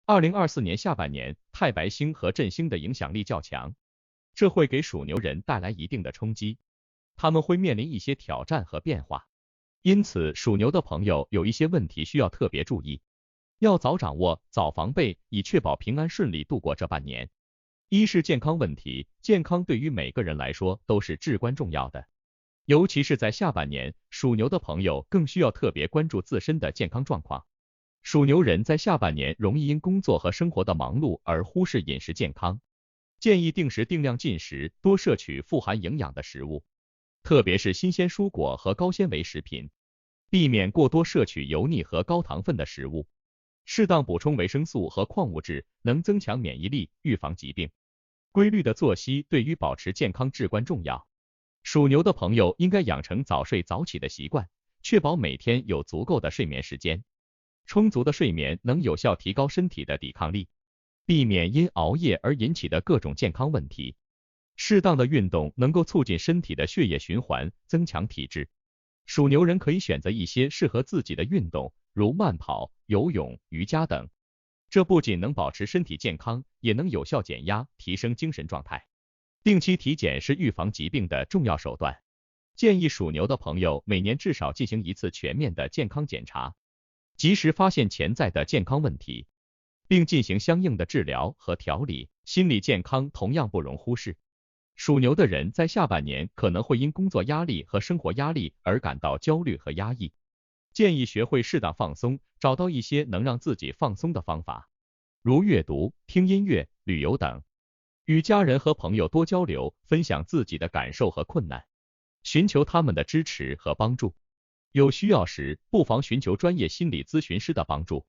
2024年下半年，太白星和震星的影响力较强，这会给属牛人带来一定的冲击，他们会面临一些挑战和变化。因此，属牛的朋友有一些问题需要特别注意，要早掌握、早防备，以确保平安顺利度过这半年。一是健康问题，健康对于每个人来说都是至关重要的，尤其是在下半年，属牛的朋友更需要特别关注自身的健康状况。属牛人在下半年容易因工作和生活的忙碌而忽视饮食健康，建议定时定量进食，多摄取富含营养的食物，特别是新鲜蔬果和高纤维食品，避免过多摄取油腻和高糖分的食物，适当补充维生素和矿物质，能增强免疫力，预防疾病。规律的作息对于保持健康至关重要，属牛的朋友应该养成早睡早起的习惯，确保每天有足够的睡眠时间。充足的睡眠能有效提高身体的抵抗力，避免因熬夜而引起的各种健康问题。适当的运动能够促进身体的血液循环，增强体质。属牛人可以选择一些适合自己的运动，如慢跑、游泳、瑜伽等。这不仅能保持身体健康，也能有效减压，提升精神状态。定期体检是预防疾病的重要手段，建议属牛的朋友每年至少进行一次全面的健康检查，及时发现潜在的健康问题，并进行相应的治疗和调理。心理健康同样不容忽视。属牛的人在下半年可能会因工作压力和生活压力而感到焦虑和压抑，建议学会适当放松，找到一些能让自己放松的方法，如阅读、听音乐、旅游等。与家人和朋友多交流，分享自己的感受和困难，寻求他们的支持和帮助。有需要时，不妨寻求专业心理咨询师的帮助。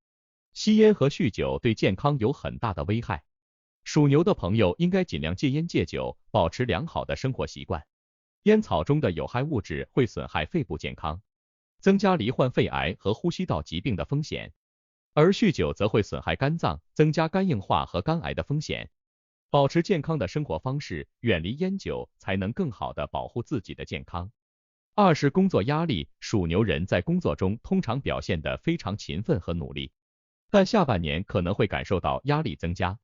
吸烟和酗酒对健康有很大的危害，属牛的朋友应该尽量戒烟戒酒，保持良好的生活习惯。烟草中的有害物质会损害肺部健康，增加罹患肺癌和呼吸道疾病的风险，而酗酒则会损害肝脏，增加肝硬化和肝癌的风险。保持健康的生活方式，远离烟酒，才能更好的保护自己的健康。二是工作压力，属牛人在工作中通常表现得非常勤奋和努力，但下半年可能会感受到压力增加，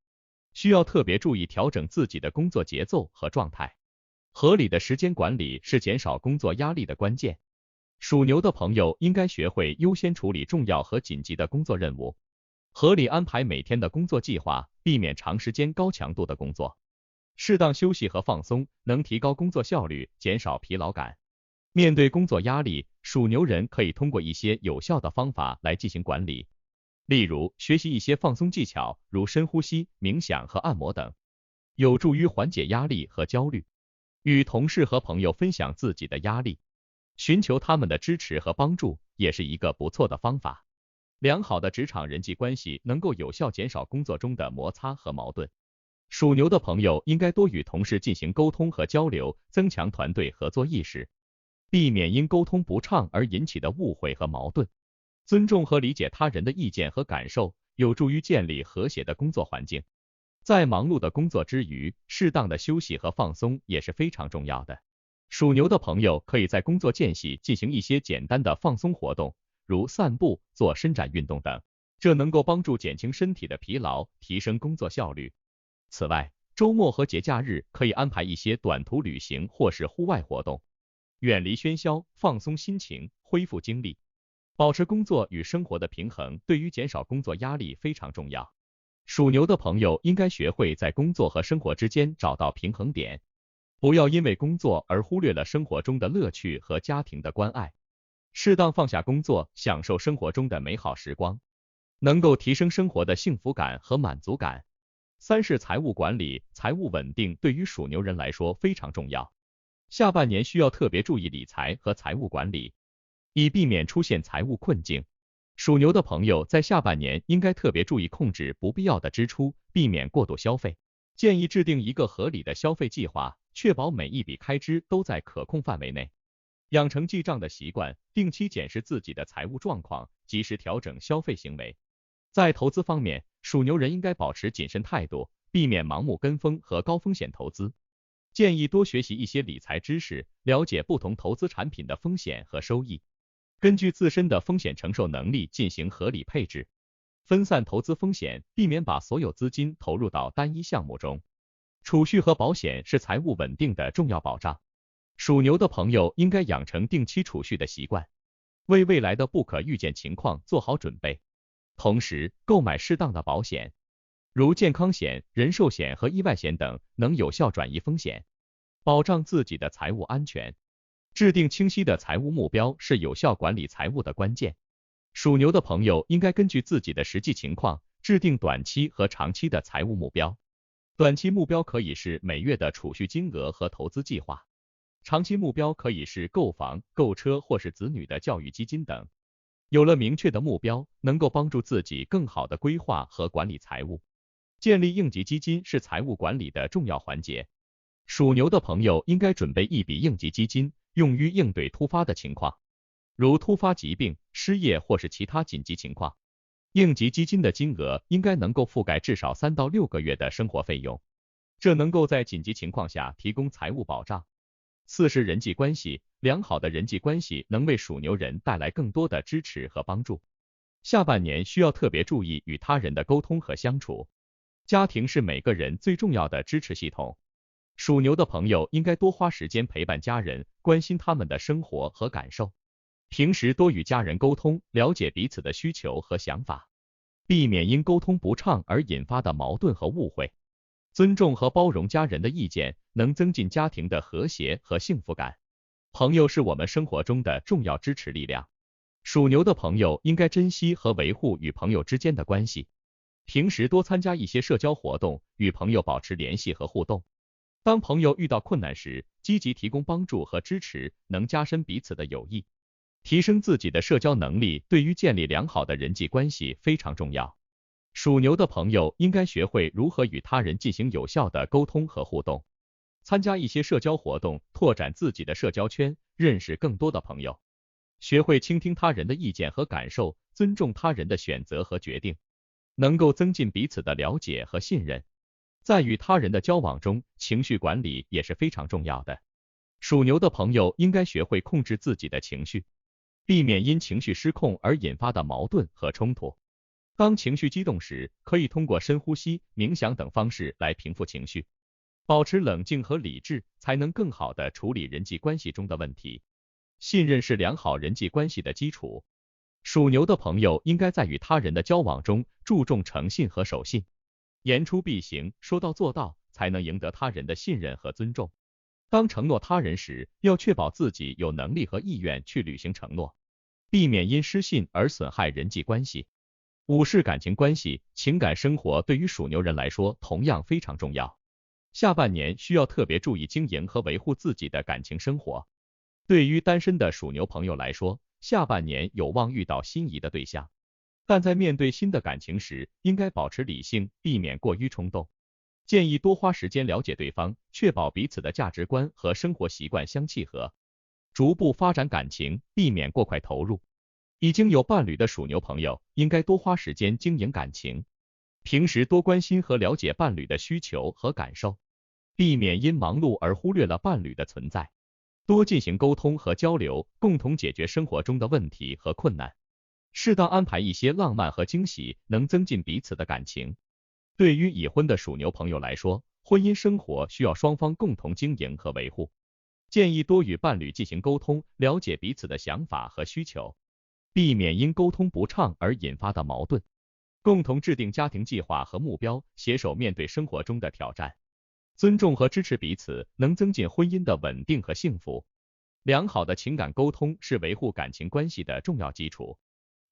需要特别注意调整自己的工作节奏和状态。合理的时间管理是减少工作压力的关键。属牛的朋友应该学会优先处理重要和紧急的工作任务，合理安排每天的工作计划，避免长时间高强度的工作。适当休息和放松能提高工作效率，减少疲劳感。面对工作压力，属牛人可以通过一些有效的方法来进行管理，例如学习一些放松技巧，如深呼吸、冥想和按摩等，有助于缓解压力和焦虑。与同事和朋友分享自己的压力，寻求他们的支持和帮助，也是一个不错的方法。良好的职场人际关系能够有效减少工作中的摩擦和矛盾。属牛的朋友应该多与同事进行沟通和交流，增强团队合作意识，避免因沟通不畅而引起的误会和矛盾。尊重和理解他人的意见和感受，有助于建立和谐的工作环境。在忙碌的工作之余，适当的休息和放松也是非常重要的。属牛的朋友可以在工作间隙进行一些简单的放松活动，如散步、做伸展运动等，这能够帮助减轻身体的疲劳，提升工作效率。此外，周末和节假日可以安排一些短途旅行或是户外活动，远离喧嚣，放松心情，恢复精力。保持工作与生活的平衡，对于减少工作压力非常重要。属牛的朋友应该学会在工作和生活之间找到平衡点，不要因为工作而忽略了生活中的乐趣和家庭的关爱。适当放下工作，享受生活中的美好时光，能够提升生活的幸福感和满足感。三是财务管理，财务稳定对于属牛人来说非常重要。下半年需要特别注意理财和财务管理，以避免出现财务困境。属牛的朋友在下半年应该特别注意控制不必要的支出，避免过度消费。建议制定一个合理的消费计划，确保每一笔开支都在可控范围内。养成记账的习惯，定期检视自己的财务状况，及时调整消费行为。在投资方面，属牛人应该保持谨慎态度，避免盲目跟风和高风险投资。建议多学习一些理财知识，了解不同投资产品的风险和收益，根据自身的风险承受能力进行合理配置。分散投资风险，避免把所有资金投入到单一项目中。储蓄和保险是财务稳定的重要保障。属牛的朋友应该养成定期储蓄的习惯，为未来的不可预见情况做好准备。同时，购买适当的保险，如健康险、人寿险和意外险等，能有效转移风险，保障自己的财务安全。制定清晰的财务目标是有效管理财务的关键。属牛的朋友应该根据自己的实际情况，制定短期和长期的财务目标。短期目标可以是每月的储蓄金额和投资计划，长期目标可以是购房、购车或是子女的教育基金等。有了明确的目标，能够帮助自己更好的规划和管理财务。建立应急基金是财务管理的重要环节。属牛的朋友应该准备一笔应急基金，用于应对突发的情况，如突发疾病、失业或是其他紧急情况。应急基金的金额应该能够覆盖至少3到6个月的生活费用，这能够在紧急情况下提供财务保障。4是人际关系，良好的人际关系能为属牛人带来更多的支持和帮助。下半年需要特别注意与他人的沟通和相处。家庭是每个人最重要的支持系统。属牛的朋友应该多花时间陪伴家人，关心他们的生活和感受。平时多与家人沟通，了解彼此的需求和想法，避免因沟通不畅而引发的矛盾和误会。尊重和包容家人的意见，能增进家庭的和谐和幸福感。朋友是我们生活中的重要支持力量。属牛的朋友应该珍惜和维护与朋友之间的关系，平时多参加一些社交活动，与朋友保持联系和互动。当朋友遇到困难时，积极提供帮助和支持，能加深彼此的友谊。提升自己的社交能力，对于建立良好的人际关系非常重要。属牛的朋友应该学会如何与他人进行有效的沟通和互动，参加一些社交活动，拓展自己的社交圈，认识更多的朋友。学会倾听他人的意见和感受，尊重他人的选择和决定，能够增进彼此的了解和信任。在与他人的交往中，情绪管理也是非常重要的。属牛的朋友应该学会控制自己的情绪，避免因情绪失控而引发的矛盾和冲突。当情绪激动时，可以通过深呼吸、冥想等方式来平复情绪，保持冷静和理智，才能更好地处理人际关系中的问题。信任是良好人际关系的基础。属牛的朋友应该在与他人的交往中注重诚信和守信，言出必行，说到做到，才能赢得他人的信任和尊重。当承诺他人时，要确保自己有能力和意愿去履行承诺，避免因失信而损害人际关系。5是感情关系，情感生活对于属牛人来说同样非常重要。下半年需要特别注意经营和维护自己的感情生活。对于单身的属牛朋友来说，下半年有望遇到心仪的对象，但在面对新的感情时，应该保持理性，避免过于冲动。建议多花时间了解对方，确保彼此的价值观和生活习惯相契合，逐步发展感情，避免过快投入。已经有伴侣的属牛朋友，应该多花时间经营感情，平时多关心和了解伴侣的需求和感受，避免因忙碌而忽略了伴侣的存在。多进行沟通和交流，共同解决生活中的问题和困难。适当安排一些浪漫和惊喜，能增进彼此的感情。对于已婚的属牛朋友来说，婚姻生活需要双方共同经营和维护。建议多与伴侣进行沟通，了解彼此的想法和需求，避免因沟通不畅而引发的矛盾。共同制定家庭计划和目标，携手面对生活中的挑战。尊重和支持彼此，能增进婚姻的稳定和幸福。良好的情感沟通是维护感情关系的重要基础。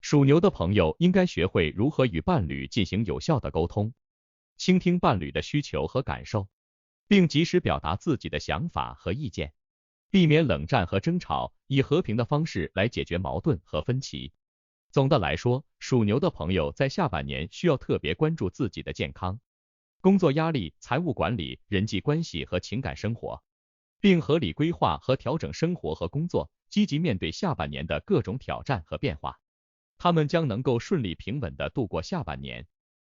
属牛的朋友应该学会如何与伴侣进行有效的沟通，倾听伴侣的需求和感受，并及时表达自己的想法和意见，避免冷战和争吵，以和平的方式来解决矛盾和分歧。总的来说，属牛的朋友在下半年需要特别关注自己的健康、工作压力、财务管理、人际关系和情感生活，并合理规划和调整生活和工作，积极面对下半年的各种挑战和变化。他们将能够顺利平稳地度过下半年。